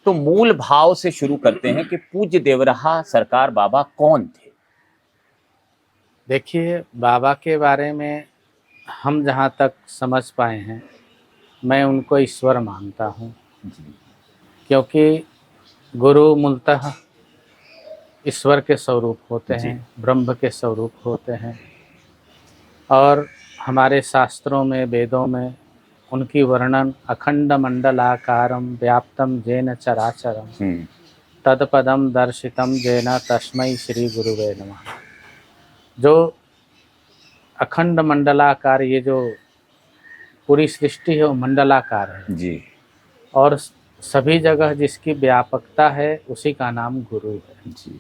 तो मूल भाव से शुरू करते हैं कि पूज्य देवराहा सरकार बाबा कौन थे? देखिए, बाबा के बारे में हम जहाँ तक समझ पाए हैं, मैं उनको ईश्वर मानता हूँ। क्योंकि गुरु मूलतः ईश्वर के स्वरूप होते हैं, ब्रह्म के स्वरूप होते हैं और हमारे शास्त्रों में, वेदों में उनकी वर्णन अखंड मंडलाकारं व्याप्तं येन चराचरं तत्पदं दर्शितं येन तस्मै श्री गुरुवे नमः। जो अखंड मंडलाकार, ये जो पूरी सृष्टि है वो मंडलाकार है जी। और सभी जगह जिसकी व्यापकता है उसी का नाम गुरु है जी।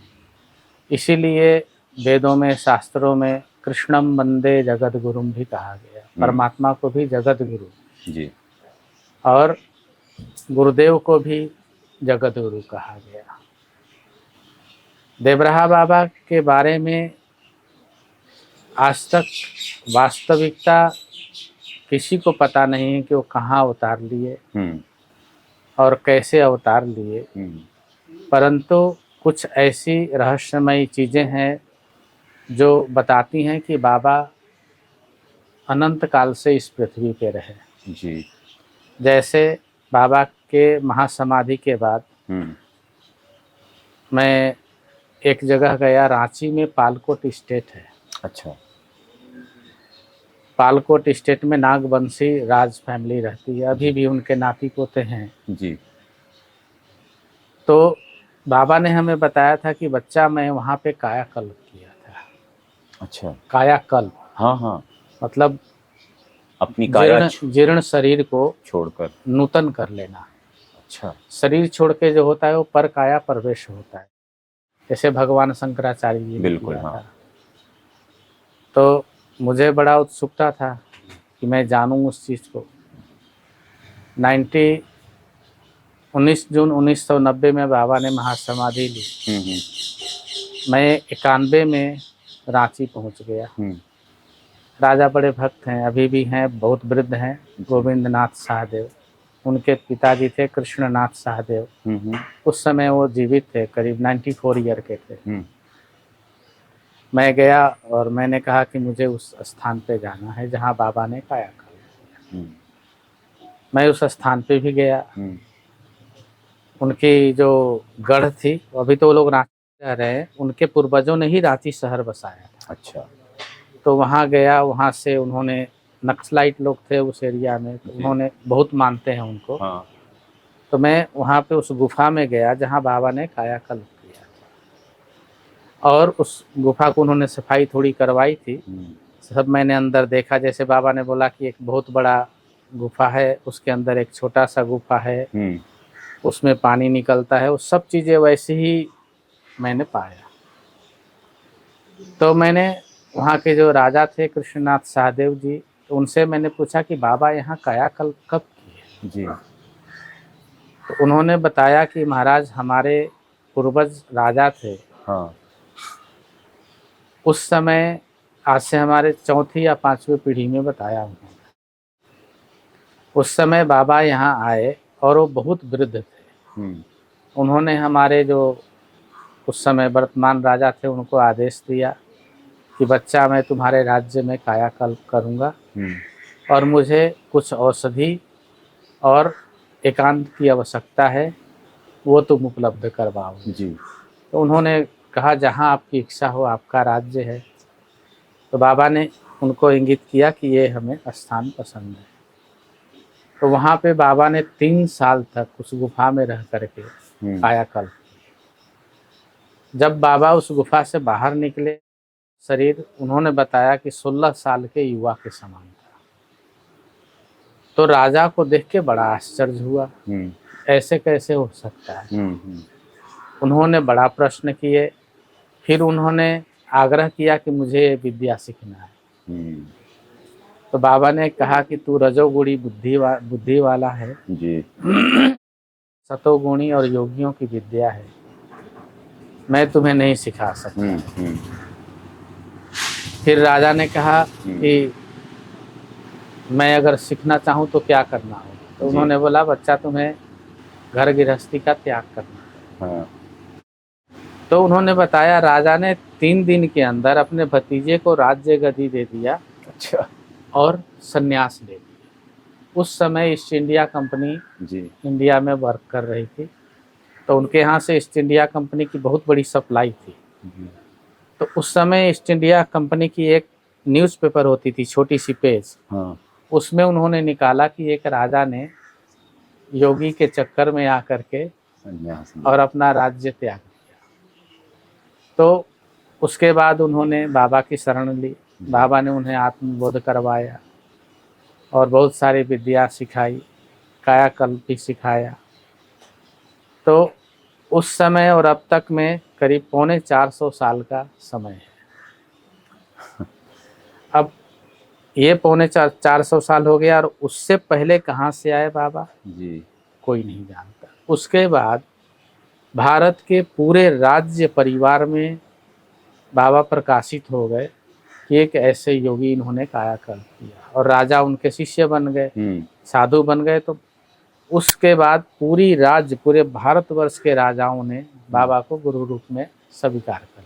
इसीलिए वेदों में, शास्त्रों में कृष्णम वंदे जगत गुरुम भी कहा गया, परमात्मा को भी जगत गुरु जी। और गुरुदेव को भी जगत गुरु कहा गया। देवराहा बाबा के बारे में आज तक वास्तविकता किसी को पता नहीं है कि वो कहाँ अवतार लिए और कैसे अवतार लिए, परंतु कुछ ऐसी रहस्यमयी चीज़ें हैं जो बताती हैं कि बाबा अनंत काल से इस पृथ्वी पे रहे। जी। जैसे बाबा के महासमाधि के बाद मैं एक जगह गया, रांची में पालकोट स्टेट है। अच्छा। पालकोट स्टेट में नागवंशी राज फैमिली रहती है, अभी भी उनके नाती पोते हैं। जी। तो बाबा ने हमें बताया था कि बच्चा, मैं वहाँ पे कायाकल्प किया था। अच्छा। कायाकल्प, हाँ हाँ, मतलब अपनी काया जीर्ण शरीर को छोड़कर नूतन कर लेना। अच्छा। शरीर छोड़ के जो होता है वो पर काया प्रवेश होता है, जैसे भगवान शंकराचार्य जी ने बिल्कुल। किया हाँ। था। तो मुझे बड़ा उत्सुकता था कि मैं जानूं उस चीज़ को। 19 जून 1990 में बाबा ने महासमाधि ली। मैं 91 में रांची पहुंच गया। राजा बड़े भक्त हैं, अभी भी हैं, बहुत वृद्ध हैं, गोविंद नाथ शाहदेव। उनके पिताजी थे कृष्णनाथ शाहदेव। उस समय वो जीवित थे, करीब 94 ईयर के थे। मैं गया और मैंने कहा कि मुझे उस स्थान पे जाना है जहाँ बाबा ने कायाकल्प किया। मैं उस स्थान पे भी गया। उनकी जो गढ़ थी, अभी तो वो लोग रांची रह रहे हैं, उनके पूर्वजों ने ही रांची शहर बसाया था। अच्छा। तो वहाँ गया, वहाँ से उन्होंने, नक्सलाइट लोग थे उस एरिया में, तो उन्होंने बहुत मानते हैं उनको। हाँ। तो मैं वहाँ पे उस गुफा में गया जहाँ बाबा ने कायाकल्प किया और उस गुफा को उन्होंने सफाई थोड़ी करवाई थी। सब मैंने अंदर देखा, जैसे बाबा ने बोला कि एक बहुत बड़ा गुफा है, उसके अंदर एक छोटा सा गुफा है, उसमें पानी निकलता है, वो सब चीज़ें वैसे ही मैंने पाया। तो मैंने वहाँ के जो राजा थे कृष्णनाथ शाहदेव जी, तो उनसे मैंने पूछा कि बाबा यहाँ कायाकल्प कब किए जी। तो उन्होंने बताया कि महाराज, हमारे पूर्वज राजा थे। हाँ। उस समय, आज से हमारे चौथी या पांचवी पीढ़ी में बताया उन्होंने। उस समय बाबा यहाँ आए और वो बहुत वृद्ध थे। उन्होंने हमारे जो उस समय वर्तमान राजा थे उनको आदेश दिया कि बच्चा, मैं तुम्हारे राज्य में कायाकल्प करूँगा और मुझे कुछ औषधि और एकांत की आवश्यकता है, वो तुम उपलब्ध करवाओ जी। तो उन्होंने कहा, जहाँ आपकी इच्छा हो, आपका राज्य है। तो बाबा ने उनको इंगित किया कि ये हमें स्थान पसंद है। तो वहाँ पे बाबा ने 3 साल तक उस गुफा में रह करके कायाकल्प। जब बाबा उस गुफा से बाहर निकले, शरीर, उन्होंने बताया कि 16 साल के युवा के समान था। तो राजा को देख के बड़ा आश्चर्य हुआ, ऐसे कैसे हो सकता है। उन्होंने बड़ा प्रश्न किए, फिर उन्होंने आग्रह किया कि मुझे विद्या सीखना है। तो बाबा ने कहा कि तू रजोगुणी बुद्धि वाला है जी। सतोगुणी और योगियों की विद्या है, मैं तुम्हें नहीं सिखा सकता। फिर राजा ने कहा कि मैं अगर सीखना चाहूँ तो क्या करना होगा। तो उन्होंने बोला, बच्चा, तुम्हें घर गृहस्थी का त्याग करना। हाँ। तो उन्होंने बताया राजा ने 3 दिन के अंदर अपने भतीजे को राज्य गद्दी दे दिया अच्छा। और संन्यास ले लिया। उस समय ईस्ट इंडिया कंपनी जी। इंडिया में वर्क कर रही थी, तो उनके यहाँ से ईस्ट इंडिया कंपनी की बहुत बड़ी सप्लाई थी। तो उस समय ईस्ट इंडिया कंपनी की एक न्यूज़पेपर होती थी, छोटी सी पेज। हाँ। उसमें उन्होंने निकाला कि एक राजा ने योगी के चक्कर में आकर के संन्यास और अपना राज्य त्याग दिया। तो उसके बाद उन्होंने बाबा की शरण ली। बाबा ने उन्हें आत्मबोध करवाया और बहुत सारी विद्या सिखाई, कायाकल्प भी सिखाया। तो उस समय और अब तक में करीब 450 साल का समय है। अब ये 450 साल हो गया और उससे पहले कहाँ से आए बाबा जी, कोई नहीं जानता। उसके बाद भारत के पूरे राज्य परिवार में बाबा प्रकाशित हो गए कि एक ऐसे योगी इन्होंने कायाकल्प किया और राजा उनके शिष्य बन गए, साधु बन गए। तो उसके बाद पूरे भारतवर्ष के राजाओं ने बाबा को गुरु रूप में स्वीकार कर लिया।